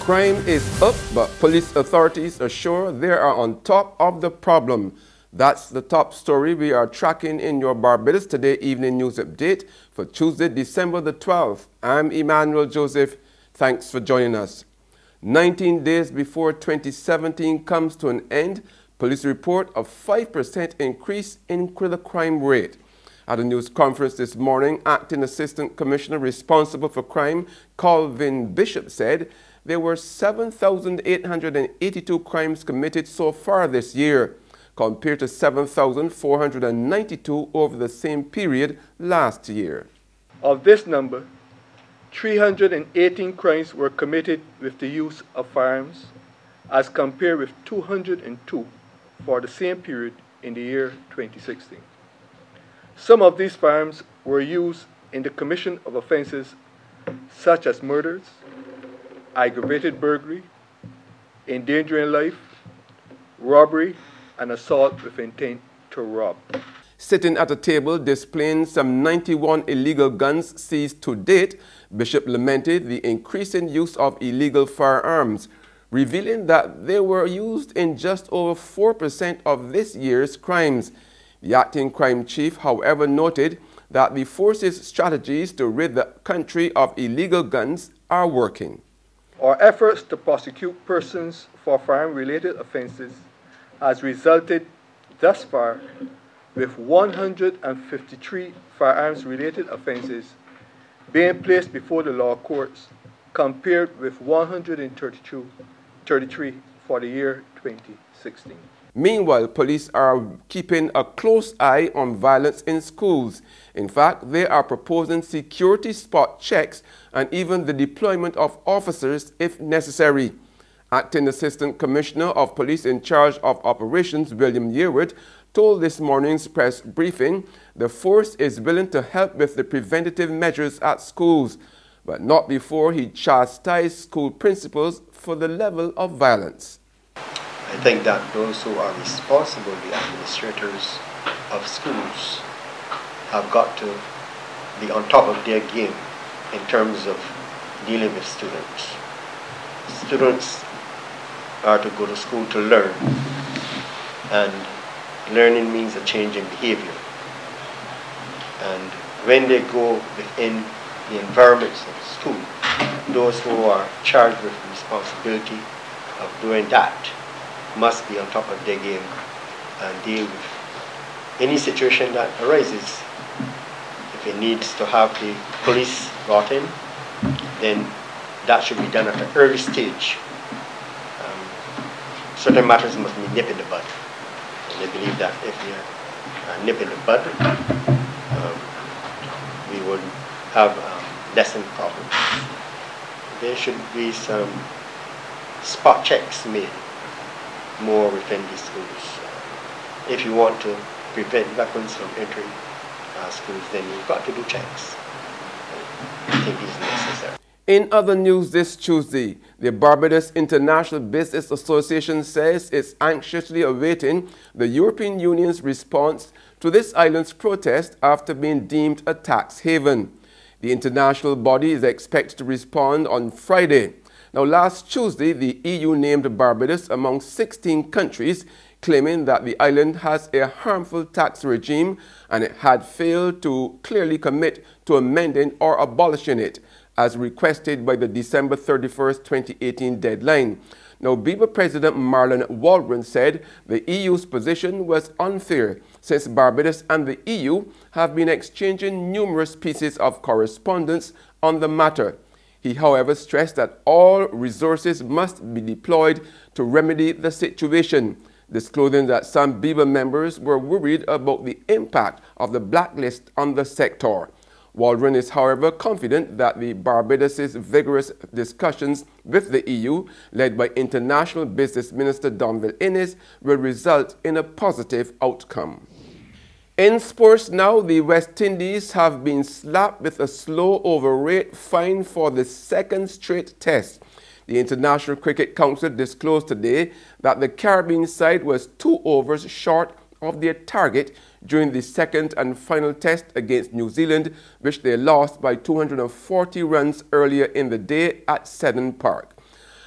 Crime is up, but police authorities assure they are on top of the problem. That's the top story we are tracking in your Barbados Today Evening News Update for Tuesday, December the 12th. I'm Emmanuel Joseph. Thanks for joining us. 19 days before 2017 comes to an end, police report a 5% increase in the crime rate. At a news conference this morning, Acting Assistant Commissioner responsible for crime, Calvin Bishop, said there were 7,882 crimes committed so far this year, compared to 7,492 over the same period last year. Of this number, 318 crimes were committed with the use of firearms, as compared with 202 for the same period in the year 2016. Some of these firearms were used in the commission of offenses such as murders, aggravated burglary, endangering life, robbery, and assault with intent to rob. Sitting at a table displaying some 91 illegal guns seized to date, Bishop lamented the increasing use of illegal firearms, revealing that they were used in just over 4% of this year's crimes. The acting crime chief, however, noted that the force's strategies to rid the country of illegal guns are working. Our efforts to prosecute persons for firearm-related offenses has resulted thus far with 153 firearms-related offenses being placed before the law courts, compared with 133 for the year 2016. Meanwhile, police are keeping a close eye on violence in schools. In fact, they are proposing security spot checks and even the deployment of officers if necessary. Acting Assistant Commissioner of Police in charge of operations, William Yearwood, told this morning's press briefing the force is willing to help with the preventative measures at schools, but not before he chastised school principals for the level of violence. I think that those who are responsible, the administrators of schools, have got to be on top of their game in terms of dealing with students. Students are to go to school to learn, and learning means a change in behavior. And when they go within the environments of school, those who are charged with the responsibility of doing that must be on top of their game and deal with any situation that arises. If it needs to have the police brought in, then that should be done at an early stage. Certain matters must be nipped in the bud. And they believe that if they are nipped in the bud, we would have lessened problems. There should be some spot checks made more within the schools. If you want to prevent weapons from entering schools, then you've got to do checks. I think these are necessary. In other news this Tuesday, the Barbados International Business Association says it's anxiously awaiting the European Union's response to this island's protest after being deemed a tax haven. The international body is expected to respond on Friday. Now, last Tuesday, the EU named Barbados among 16 countries, claiming that the island has a harmful tax regime and it had failed to clearly commit to amending or abolishing it, as requested by the December 31st, 2018 deadline. Now, BIBA President Marlon Waldron said the EU's position was unfair, since Barbados and the EU have been exchanging numerous pieces of correspondence on the matter. He, however, stressed that all resources must be deployed to remedy the situation, disclosing that some BIBA members were worried about the impact of the blacklist on the sector. Waldron is, however, confident that the Barbados' vigorous discussions with the EU, led by International Business Minister Donville Innes, will result in a positive outcome. In sports now, the West Indies have been slapped with a slow over rate fine for the second straight test. The International Cricket Council disclosed today that the Caribbean side was 2 overs short of their target during the second and final test against New Zealand, which they lost by 240 runs earlier in the day at Seddon Park.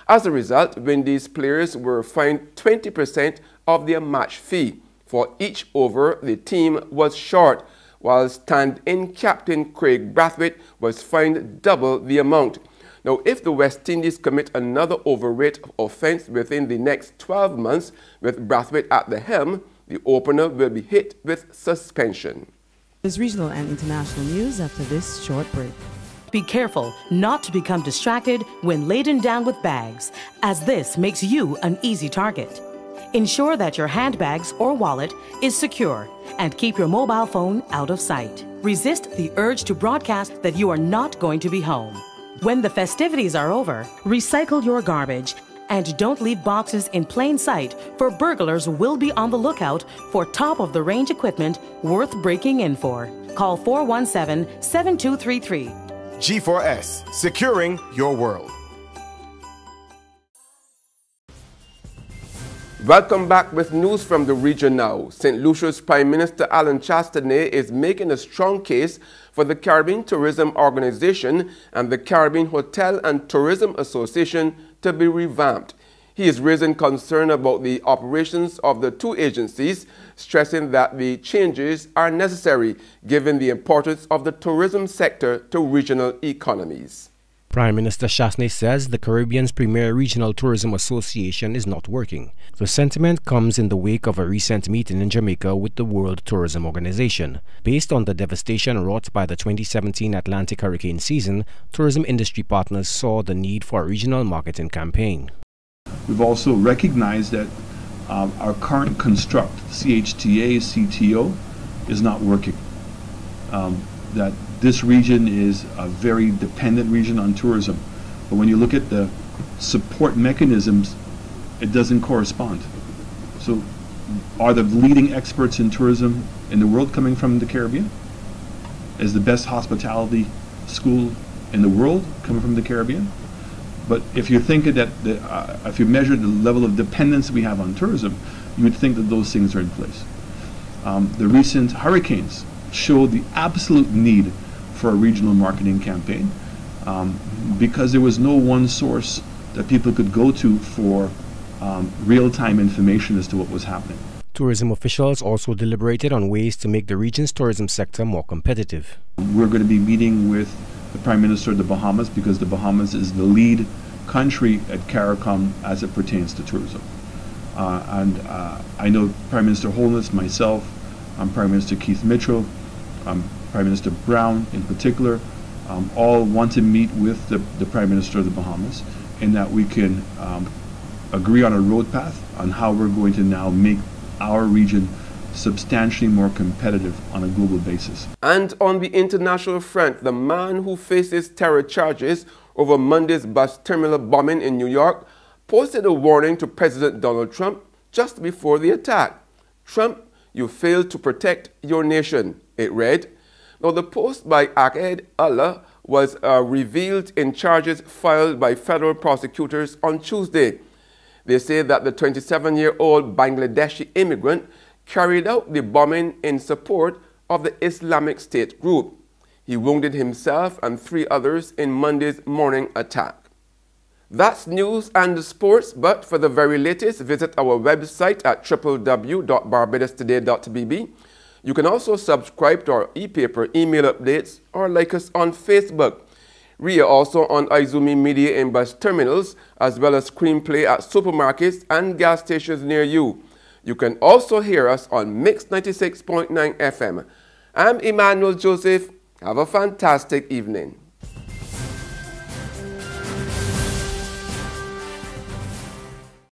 As a result, Windies players were fined 20% of their match fee for each over the team was short, while stand-in captain Craig Brathwaite was fined double the amount. Now, if the West Indies commit another overrate offence within the next 12 months with Brathwaite at the helm, the opener will be hit with suspension. There's regional and international news after this short break. Be careful not to become distracted when laden down with bags, as this makes you an easy target. Ensure that your handbags or wallet is secure and keep your mobile phone out of sight. Resist the urge to broadcast that you are not going to be home. When the festivities are over, recycle your garbage and don't leave boxes in plain sight, for burglars will be on the lookout for top-of-the-range equipment worth breaking in for. Call 417-7233. G4S, securing your world. Welcome back with news from the region now. St. Lucia's Prime Minister Alan Chastanet is making a strong case for the Caribbean Tourism Organization and the Caribbean Hotel and Tourism Association to be revamped. He is raising concern about the operations of the two agencies, stressing that the changes are necessary given the importance of the tourism sector to regional economies. Prime Minister Chastanet says the Caribbean's premier regional tourism association is not working. The sentiment comes in the wake of a recent meeting in Jamaica with the World Tourism Organization. Based on the devastation wrought by the 2017 Atlantic hurricane season, tourism industry partners saw the need for a regional marketing campaign. We've also recognized that our current construct, CHTA, CTO, is not working. That this region is a very dependent region on tourism. But when you look at the support mechanisms, it doesn't correspond. So are the leading experts in tourism in the world coming from the Caribbean? Is the best hospitality school in the world coming from the Caribbean? But if you're thinking that, if you measure the level of dependence we have on tourism, you would think that those things are in place. The recent hurricanes showed the absolute need for a regional marketing campaign because there was no one source that people could go to for real-time information as to what was happening. Tourism officials also deliberated on ways to make the region's tourism sector more competitive. We're going to be meeting with the Prime Minister of the Bahamas because the Bahamas is the lead country at CARICOM as it pertains to tourism. I know Prime Minister Holness, myself, Prime Minister Keith Mitchell, Prime Minister Brown in particular, all want to meet with the Prime Minister of the Bahamas, and that we can agree on a road path on how we're going to now make our region substantially more competitive on a global basis. And on the international front, the man who faces terror charges over Monday's bus terminal bombing in New York posted a warning to President Donald Trump just before the attack. "Trump, you failed to protect your nation," it read. Now, the post by Akhed Allah was revealed in charges filed by federal prosecutors on Tuesday. They say that the 27-year-old Bangladeshi immigrant carried out the bombing in support of the Islamic State group. He wounded himself and 3 others in Monday's morning attack. That's news and sports, but for the very latest, visit our website at www.barbadostoday.bb. You can also subscribe to our e-paper email updates or like us on Facebook. We are also on Izumi Media in bus terminals, as well as Screenplay at supermarkets and gas stations near you. You can also hear us on Mix 96.9 FM. I'm Emmanuel Joseph. Have a fantastic evening.